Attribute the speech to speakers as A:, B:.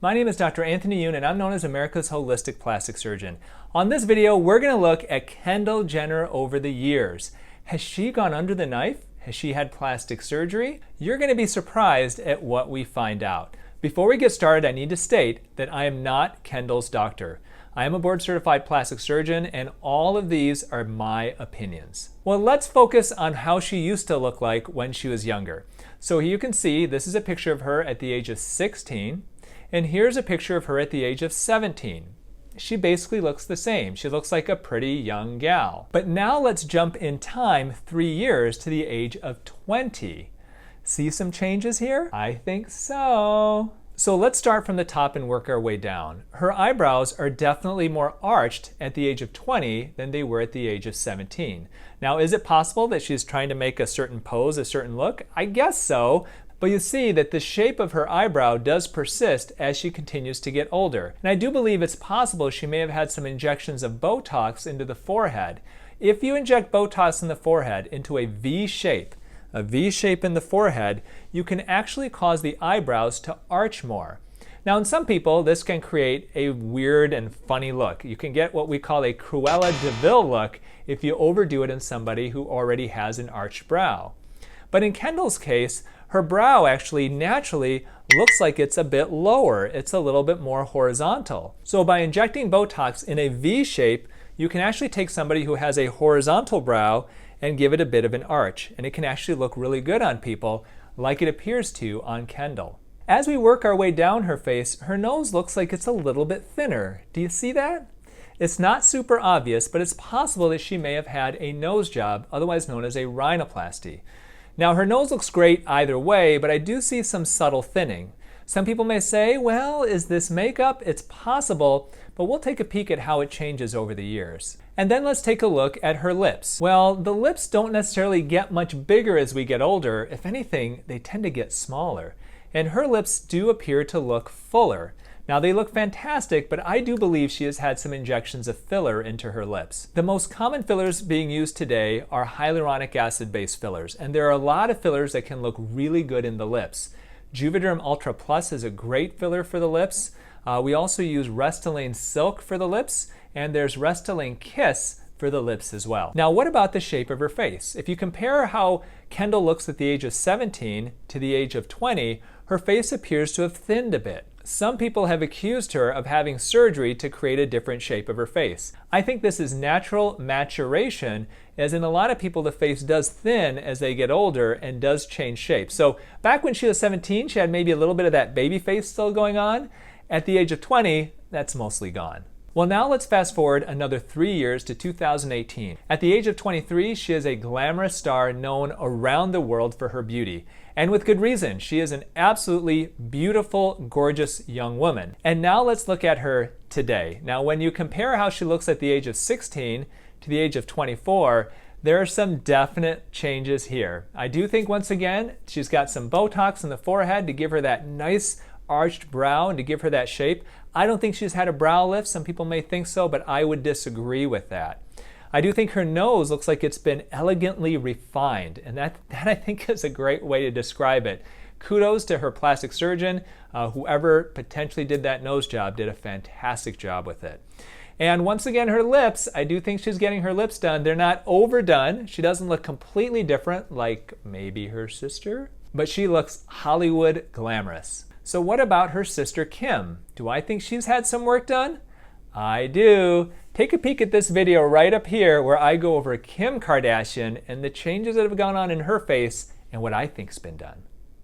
A: My name is Dr. Anthony Youn and I'm known as America's Holistic Plastic Surgeon. On this video, we're going to look at Kendall Jenner over the years. Has she gone under the knife? Has she had plastic surgery? You're going to be surprised at what we find out. Before we get started, I need to state that I am not Kendall's doctor. I am a board-certified plastic surgeon, and all of these are my opinions. Well, let's focus on how she used to look like when she was younger. So here you can see this is a picture of her at the age of 16, and here's a picture of her at the age of 17. She basically looks the same. She looks like a pretty young gal. But now let's jump in time 3 years to the age of 20. See some changes here? I think so. So let's start from the top and work our way down. Her eyebrows are definitely more arched at the age of 20 than they were at the age of 17. Now, is it possible that she's trying to make a certain pose, a certain look? I guess so. But you see that the shape of her eyebrow does persist as she continues to get older. And I do believe it's possible she may have had some injections of Botox into the forehead. If you inject Botox in the forehead into a V shape in the forehead, you can actually cause the eyebrows to arch more. Now, in some people, this can create a weird and funny look. You can get what we call a Cruella de Vil look if you overdo it in somebody who already has an arched brow. But in Kendall's case, her brow actually naturally looks like it's a bit lower. It's a little bit more horizontal. So by injecting Botox in a V shape, you can actually take somebody who has a horizontal brow and give it a bit of an arch. And it can actually look really good on people, like it appears to on Kendall. As we work our way down her face, her nose looks like it's a little bit thinner. Do you see that? It's not super obvious, but it's possible that she may have had a nose job, otherwise known as a rhinoplasty. Now, her nose looks great either way, but I do see some subtle thinning. Some people may say, well, is this makeup? It's possible, but we'll take a peek at how it changes over the years. And then let's take a look at her lips. Well, the lips don't necessarily get much bigger as we get older. If anything, they tend to get smaller. And her lips do appear to look fuller. Now, they look fantastic, but I do believe she has had some injections of filler into her lips. The most common fillers being used today are hyaluronic acid-based fillers, and there are a lot of fillers that can look really good in the lips. Juvederm Ultra Plus is a great filler for the lips. We also use Restylane Silk for the lips, and there's Restylane Kiss for the lips as well. Now, what about the shape of her face? If you compare how Kendall looks at the age of 17 to the age of 20, her face appears to have thinned a bit. Some people have accused her of having surgery to create a different shape of her face. I think this is natural maturation, as in a lot of people the face does thin as they get older and does change shape. So back when she was 17, she had maybe a little bit of that baby face still going on. At the age of 20, that's mostly gone. Well, now let's fast forward another 3 years to 2018. At the age of 23, she is a glamorous star known around the world for her beauty. And with good reason. She is an absolutely beautiful, gorgeous young woman. And now let's look at her today. Now, when you compare how she looks at the age of 16 to the age of 24, there are some definite changes here. I do think, once again, she's got some Botox in the forehead to give her that nice arched brow and to give her that shape. I don't think she's had a brow lift. Some people may think so, but I would disagree with that. I do think her nose looks like it's been elegantly refined, and that I think is a great way to describe it. Kudos to her plastic surgeon. Whoever potentially did that nose job did a fantastic job with it. And once again, her lips, I do think she's getting her lips done. They're not overdone. She doesn't look completely different like maybe her sister, but she looks Hollywood glamorous. So what about her sister Kim? Do I think she's had some work done? I do. Take a peek at this video right up here where I go over Kim Kardashian and the changes that have gone on in her face and what I think's been done.